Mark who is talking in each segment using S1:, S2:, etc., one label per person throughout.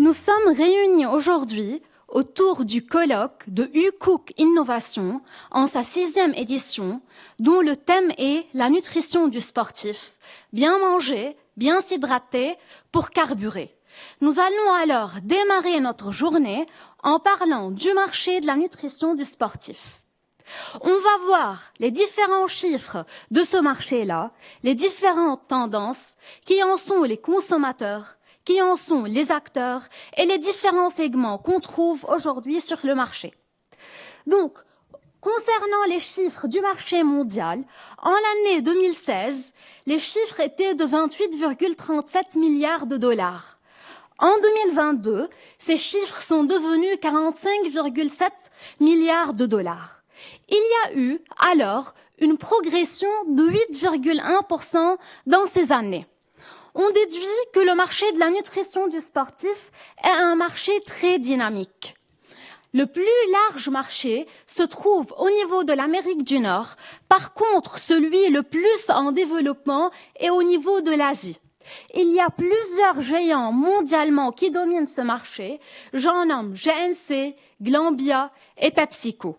S1: Nous sommes réunis aujourd'hui autour du colloque de U-Cook Innovation en sa 6e édition, dont le thème est la nutrition du sportif, bien manger, bien s'hydrater pour carburer. Nous allons alors démarrer notre journée en parlant du marché de la nutrition du sportif. On va voir les différents chiffres de ce marché-là, les différentes tendances, qui en sont les consommateurs, qui en sont les acteurs et les différents segments qu'on trouve aujourd'hui sur le marché. Donc, concernant les chiffres du marché mondial, en l'année 2016, les chiffres étaient de 28,37 milliards de dollars. En 2022, ces chiffres sont devenus 45,7 milliards de dollars. Il y a eu alors une progression de 8,1% dans ces années. On déduit que le marché de la nutrition du sportif est un marché très dynamique. Le plus large marché se trouve au niveau de l'Amérique du Nord. Par contre, celui le plus en développement est au niveau de l'Asie. Il y a plusieurs géants mondialement qui dominent ce marché. J'en nomme GNC, Glanbia et PepsiCo.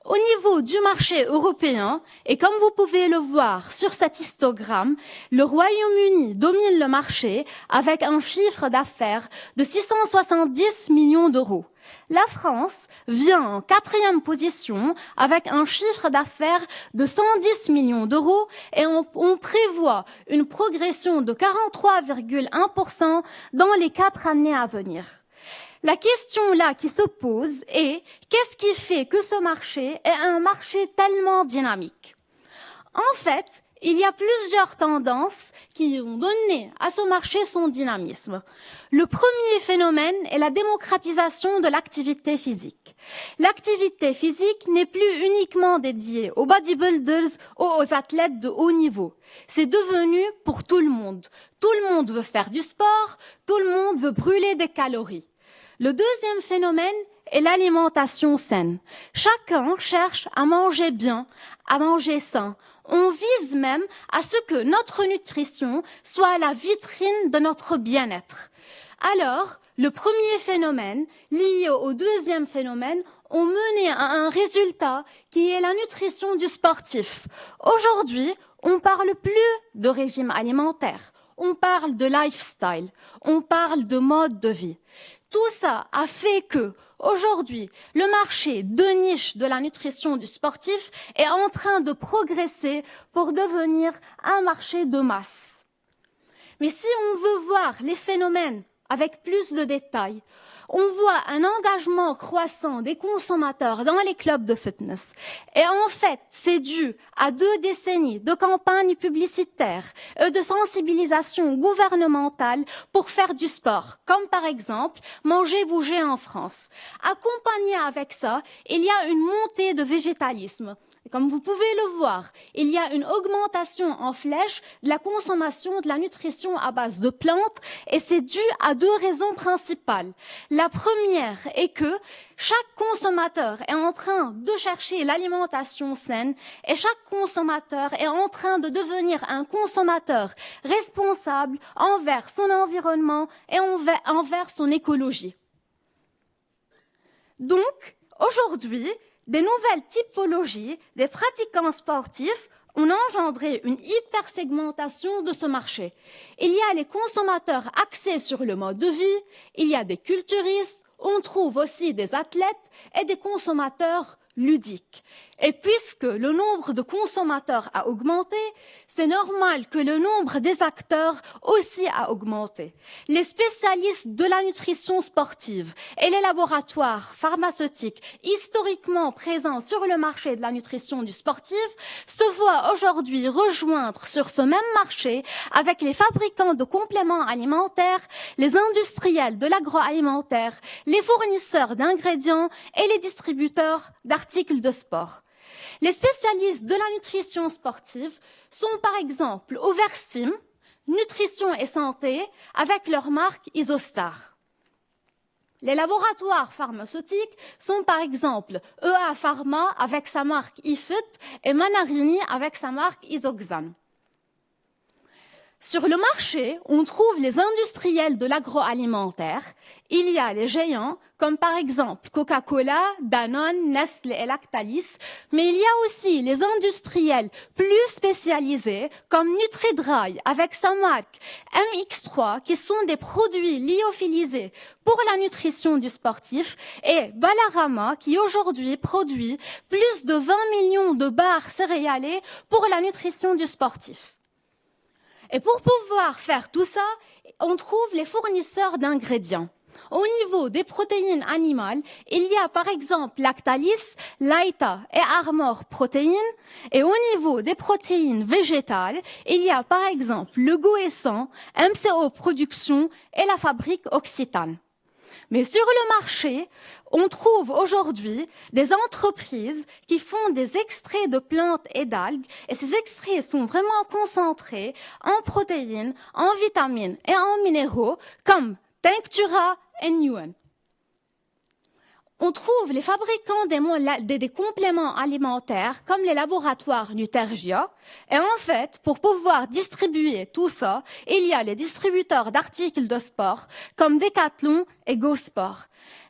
S1: Au niveau du marché européen, et comme vous pouvez le voir sur cet histogramme, le Royaume-Uni domine le marché avec un chiffre d'affaires de 670 millions d'euros. La France vient en 4e position avec un chiffre d'affaires de 110 millions d'euros et on prévoit une progression de 43,1% dans les 4 années à venir. La question là qui se pose est qu'est-ce qui fait que ce marché est un marché tellement dynamique? En fait, il y a plusieurs tendances qui ont donné à ce marché son dynamisme. Le premier phénomène est la démocratisation de l'activité physique. L'activité physique n'est plus uniquement dédiée aux bodybuilders ou aux athlètes de haut niveau. C'est devenu pour tout le monde. Tout le monde veut faire du sport, tout le monde veut brûler des calories. Le deuxième phénomène est l'alimentation saine. Chacun cherche à manger bien, à manger sain. On vise même à ce que notre nutrition soit la vitrine de notre bien-être. Alors, le premier phénomène, lié au deuxième phénomène, ont mené à un résultat qui est la nutrition du sportif. Aujourd'hui, on parle plus de régime alimentaire, on parle de lifestyle, on parle de mode de vie. Tout ça a fait que, aujourd'hui, le marché de niche de la nutrition du sportif est en train de progresser pour devenir un marché de masse. Mais si on veut voir les phénomènes avec plus de détails, on voit un engagement croissant des consommateurs dans les clubs de fitness. Et en fait, c'est dû à 2 décennies de campagnes publicitaires et de sensibilisation gouvernementale pour faire du sport, comme par exemple Manger Bouger en France. Accompagné avec ça, il y a une montée de végétalisme. Et comme vous pouvez le voir, il y a une augmentation en flèche de la consommation de la nutrition à base de plantes et c'est dû à 2 raisons principales. La première est que chaque consommateur est en train de chercher l'alimentation saine et chaque consommateur est en train de devenir un consommateur responsable envers son environnement et envers son écologie. Donc, aujourd'hui, des nouvelles typologies des pratiquants sportifs ont engendré une hypersegmentation de ce marché. Il y a les consommateurs axés sur le mode de vie, il y a des culturistes, on trouve aussi des athlètes et des consommateurs ludiques. Et puisque le nombre de consommateurs a augmenté, c'est normal que le nombre des acteurs aussi a augmenté. Les spécialistes de la nutrition sportive et les laboratoires pharmaceutiques historiquement présents sur le marché de la nutrition du sportif se voient aujourd'hui rejoindre sur ce même marché avec les fabricants de compléments alimentaires, les industriels de l'agroalimentaire, les fournisseurs d'ingrédients et les distributeurs d'articles de sport. Les spécialistes de la nutrition sportive sont par exemple Overstim, Nutrition et Santé avec leur marque Isostar. Les laboratoires pharmaceutiques sont par exemple EA Pharma avec sa marque Ifit et Manarini avec sa marque Isoxan. Sur le marché, on trouve les industriels de l'agroalimentaire. Il y a les géants, comme par exemple Coca-Cola, Danone, Nestlé et Lactalis, mais il y a aussi les industriels plus spécialisés, comme Nutri-Dry, avec sa marque MX3, qui sont des produits lyophilisés pour la nutrition du sportif, et Balarama, qui aujourd'hui produit plus de 20 millions de barres céréaliers pour la nutrition du sportif. Et pour pouvoir faire tout ça, on trouve les fournisseurs d'ingrédients. Au niveau des protéines animales, il y a par exemple Lactalis, Laita et Armor Protein. Et au niveau des protéines végétales, il y a par exemple le Goësan, MCO Production et la fabrique Occitane. Mais sur le marché, on trouve aujourd'hui des entreprises qui font des extraits de plantes et d'algues, et ces extraits sont vraiment concentrés en protéines, en vitamines et en minéraux, comme Tinctura et Newen. On trouve les fabricants des compléments alimentaires comme les laboratoires Nutergia. Et en fait, pour pouvoir distribuer tout ça, il y a les distributeurs d'articles de sport comme Decathlon et GoSport.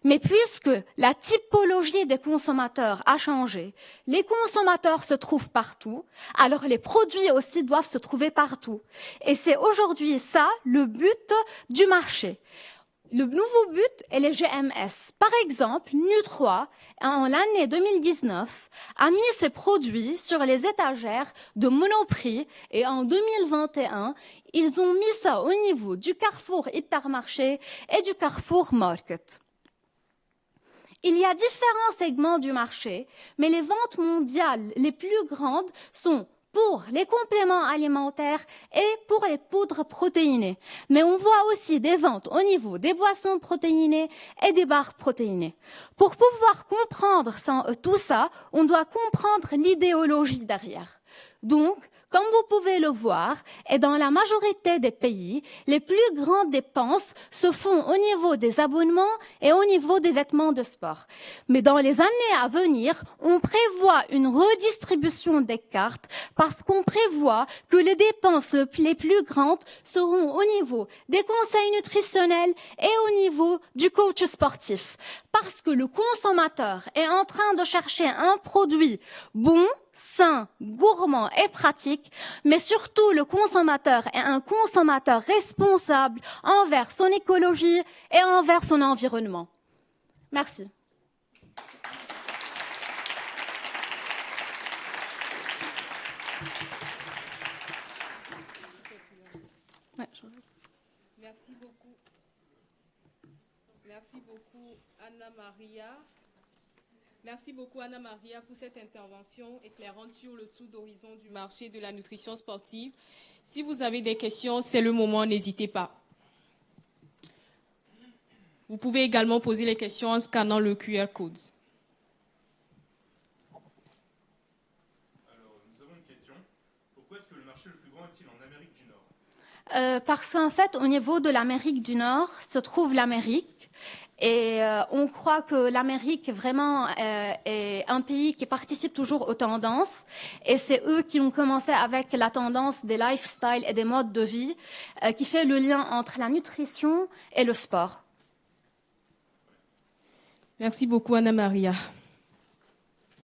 S1: Mais puisque la typologie des consommateurs a changé, les consommateurs se trouvent partout, alors les produits aussi doivent se trouver partout. Et c'est aujourd'hui ça le but du marché. Le nouveau but est les GMS. Par exemple, Nu3, en l'année 2019, a mis ses produits sur les étagères de Monoprix et en 2021, ils ont mis ça au niveau du Carrefour Hypermarché et du Carrefour Market. Il y a différents segments du marché, mais les ventes mondiales les plus grandes sont pour les compléments alimentaires et pour les poudres protéinées. Mais on voit aussi des ventes au niveau des boissons protéinées et des barres protéinées. Pour pouvoir comprendre tout ça, on doit comprendre l'idéologie derrière. Donc, comme vous pouvez le voir, et dans la majorité des pays, les plus grandes dépenses se font au niveau des abonnements et au niveau des vêtements de sport. Mais dans les années à venir, on prévoit une redistribution des cartes parce qu'on prévoit que les dépenses les plus grandes seront au niveau des conseils nutritionnels et au niveau du coach sportif. Parce que le consommateur est en train de chercher un produit bon, sain, gourmand et pratique, mais surtout le consommateur est un consommateur responsable envers son écologie et envers son environnement. Merci.
S2: Merci beaucoup. Merci beaucoup, Anna-Maria. Merci beaucoup, Anna-Maria, pour cette intervention éclairante sur le tour d'horizon du marché de la nutrition sportive. Si vous avez des questions, c'est le moment, n'hésitez pas. Vous pouvez également poser les questions en scannant le QR code.
S3: Alors, nous avons une question. Pourquoi est-ce que le marché le plus grand est-il en Amérique du Nord ?
S1: Parce qu'en fait, au niveau de l'Amérique du Nord, se trouve l'Amérique. Et on croit que l'Amérique vraiment est un pays qui participe toujours aux tendances. Et c'est eux qui ont commencé avec la tendance des lifestyles et des modes de vie qui fait le lien entre la nutrition et le sport.
S2: Merci beaucoup, Anna-Maria.